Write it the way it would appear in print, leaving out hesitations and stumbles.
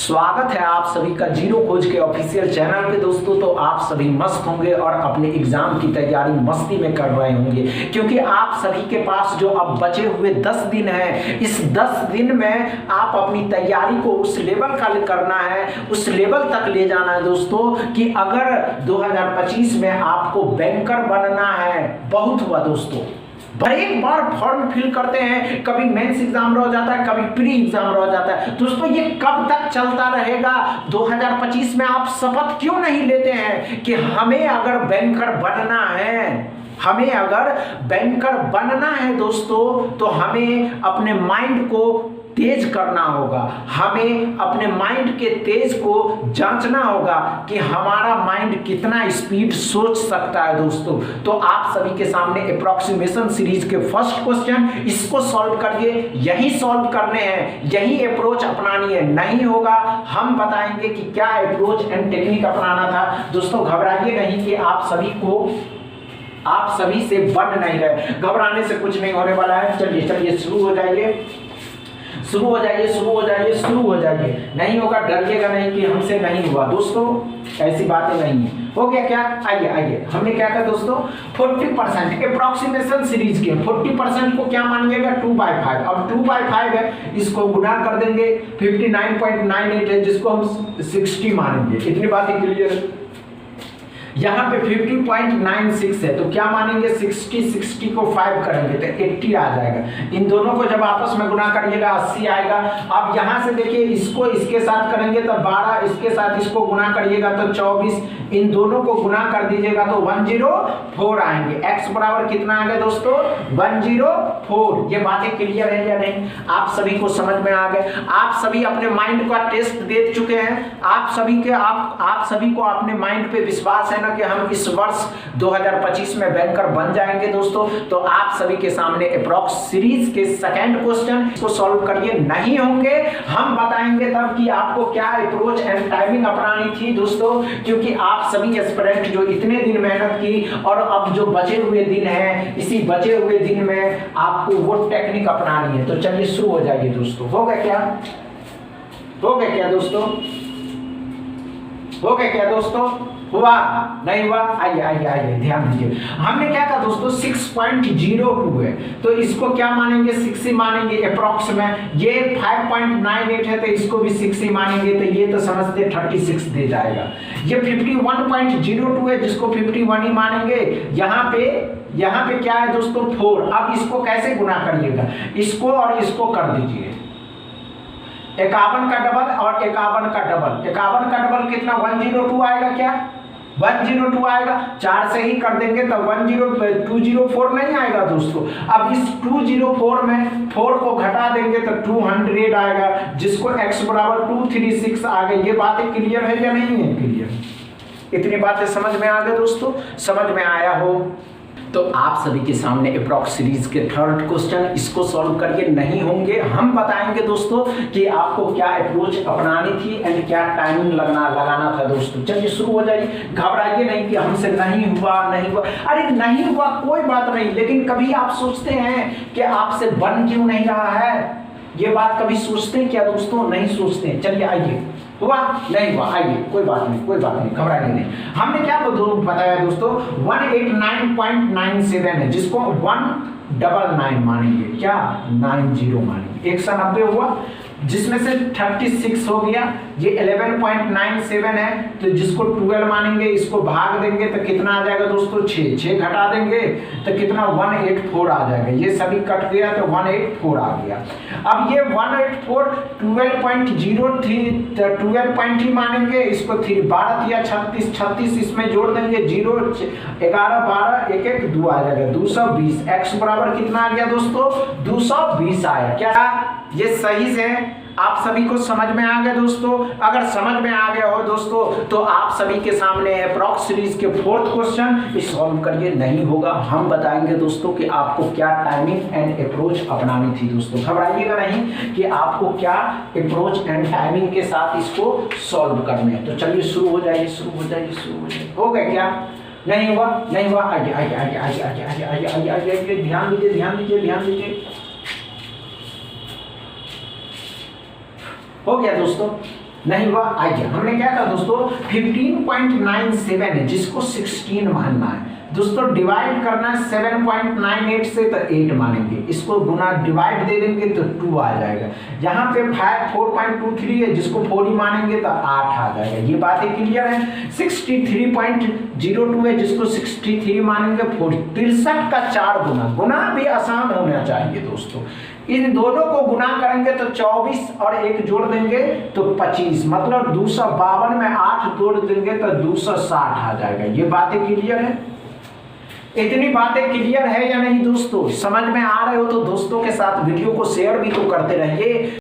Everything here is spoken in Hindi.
स्वागत है आप सभी का जीरो खोज के ऑफिशियल चैनल पे दोस्तों। तो आप सभी मस्त होंगे और अपने एग्जाम की तैयारी मस्ती में कर रहे होंगे, क्योंकि आप सभी के पास जो अब बचे हुए 10 दिन हैं, इस 10 दिन में आप अपनी तैयारी को उस लेवल का करना है, उस लेवल तक ले जाना है दोस्तों कि अगर 2025 में आपको बैंकर बनना है, बहुत हुआ दोस्तों। एक बार फॉर्म फिल करते हैं, कभी मेंस एग्जाम रह जाता है, कभी प्री एग्जाम रह जाता है दोस्तों। ये कब तक चलता रहेगा? 2025 में आप शपथ क्यों नहीं लेते हैं कि हमें अगर बैंकर बनना है, दोस्तों, तो हमें अपने माइंड को तेज करना होगा, हमें अपने माइंड के तेज को जांचना होगा कि हमारा माइंड कितना स्पीड सोच सकता है दोस्तों। तो आप सभी के सामने अप्रोक्सीमेशन सीरीज के फर्स्ट क्वेश्चन, इसको सॉल्व करिए। यही सॉल्व करने हैं, यही अप्रोच अपनानी है, नहीं होगा हम बताएंगे कि क्या अप्रोच एंड टेक्निक अपनाना था दोस्तों। घबराइए नहीं कि आप सभी से बन नहीं रहे, घबराने से कुछ नहीं होने वाला है। चलिए शुरू हो जाइए। नहीं होगा, डरिएगा नहीं कि हमसे नहीं हुआ दोस्तों, ऐसी बातें नहीं है। हो गया क्या? आइए हमने क्या कहा दोस्तों, 40% अप्रोक्सीमेशन सीरीज के 40% को क्या मानिएगा, 2/5। अब 2/5 है, इसको गुना कर देंगे, 59.98 है, जिसको हम 60 मानेंगे। इतनी बातें क्लियर है। यहाँ पे 50.96 है, तो क्या मानेंगे, 60 को 5 करेंगे तो 80 आ जाएगा। इन दोनों को जब आपस में गुना करिएगा 80 आएगा। अब यहाँ से देखिए, इसको इसके साथ करेंगे तो 12, इसके साथ इसको गुना करिएगा तो 24, इन दोनों को गुना कर दीजिएगा तो 104 आएंगे। x बराबर कितना आ गया दोस्तों, 104। ये बातें क्लियर है या नहीं? आप सभी को समझ में आ गए? आप सभी अपने माइंड का टेस्ट दे चुके हैं। आप सभी को अपने माइंड पे विश्वास है ना कि हम इस वर्ष 2025 में बैंकर बन जाएंगे दोस्तों। तो आप सभी के सामने अप्रॉक्स सीरीज के सेकंड क्वेश्चन को सॉल्व करिए। नहीं होंगे हम बताएंगे तब कि आपको क्या अप्रोच एंड टाइमिंग अपनानी थी दोस्तों, क्योंकि आप सभी एस्पिरेंट जो इतने दिन मेहनत की और अब जो बचे हुए दिन हैं, इसी बचे हुए दिन में आपको वो टेक्निक अपनानी है। तो चलिए शुरू हो जाइए दोस्तों। हो गया क्या दोस्तों? हुआ नहीं हुआ? आइए ध्यान दीजिए। हमने क्या कहा दोस्तों, 6.02 है, तो इसको क्या मानेंगे, 6 ही मानेंगे अप्रॉक्स में। ये 5.98 है, तो इसको भी 6 ही मानेंगे, तो ये तो समझते 36 दे जाएगा। ये 51.02 है, जिसको 51 ही मानेंगे। यहाँ पे क्या है दोस्तों, 4। अब इसको कैसे गुना करिएगा, इसको और इसको कर दीजिए। 51 का डबल और 51 का डबल कितना, 102 आएगा। क्या 102 आएगा? 4 से ही कर देंगे तो 204 नहीं आएगा दोस्तों। अब इस 204 में 4 को घटा देंगे तो 200 आएगा, जिसको x बराबर 236 आ गए। ये बातें क्लियर है या नहीं है क्लियर? इतनी बातें समझ में आ गए दोस्तों? समझ में आया हो तो आप सभी के सामने अप्रॉक्स सीरीज के थर्ड क्वेश्चन, इसको सॉल्व करके नहीं होंगे हम बताएंगे दोस्तों कि आपको क्या अप्रोच अपनानी थी एंड क्या टाइमिंग लगाना था दोस्तों। चलिए शुरू हो जाइए। घबराइए नहीं कि हमसे नहीं हुआ। अरे नहीं हुआ कोई बात नहीं, लेकिन कभी आप सोचते हैं कि आपसे बन क्यों नहीं रहा है? ये बात कभी सोचते हैं क्या दोस्तों? नहीं सोचते हैं। चलिए आइए, हुआ नहीं हुआ, आइए, कोई बात नहीं, घबराइए नहीं। हमने क्या बताया दोस्तों, 189.97 है, जिसको 199 मानेंगे। क्या 90 मानेंगे। 190 हुआ, जिसमें से 36 हो गया। ये 11.97 है, तो जिसको 12 मानेंगे, इसको भाग देंगे तो कितना आ जाएगा दोस्तों, 6 घटा देंगे तो कितना, 184 आ जाएगा। ये सभी कट गया तो 184 आ गया। अब ये 184 12 पॉइंट ही मानेंगे, इसको 12 या 36 इसमें जोड़ देंगे, 0 11 12 1 1 2 आ जाएगा, 220। x बराबर कितना आ गया दोस्तों, 220 आया। क्या ये सही से आप सभी को समझ में आ गया दोस्तों? अगर समझ में आ गया हो दोस्तों तो आप सभी के सामने अप्रॉक्स सीरीज के फोर्थ क्वेश्चन, इस सॉल्व करिए। नहीं होगा हम बताएंगे दोस्तों कि आपको क्या टाइमिंग एंड अप्रोच अपनानी थी दोस्तों। घबराइएगा नहीं कि आपको क्या अप्रोच एंड टाइमिंग के साथ इसको सॉल्व करने हैं। तो चलिए शुरू हो जाइए। हो गया क्या? नहीं हुआ? आइए, ध्यान दीजिए। हो गया दोस्तों? नहीं हुआ। आइए हमने क्या कहा दोस्तों 15.97 है जिसको 16 मानना है दोस्तों, डिवाइड करना है 7.98 से तो 8 मानेंगे, इसको गुना डिवाइड दे देंगे तो 2 आ जाएगा। यहाँ पे 4.23 है जिसको 4 ही मानेंगे तो 8 आ जाएगा। ये बातें क्लियर है। 63.02 है जिसको 63 मानेंगे 4। 63 का 4 गुना भी आसान होना चाहिए दोस्तों। इन दोनों को गुना करेंगे तो 24 और 1 जोड़ देंगे तो 25, मतलब 252 में 8 जोड़ देंगे तो 260 आ जाएगा। ये बातें क्लियर है। इतनी बातें क्लियर है या नहीं दोस्तों? समझ में आ रहे हो तो दोस्तों के साथ वीडियो को शेयर भी तो करते रहिए।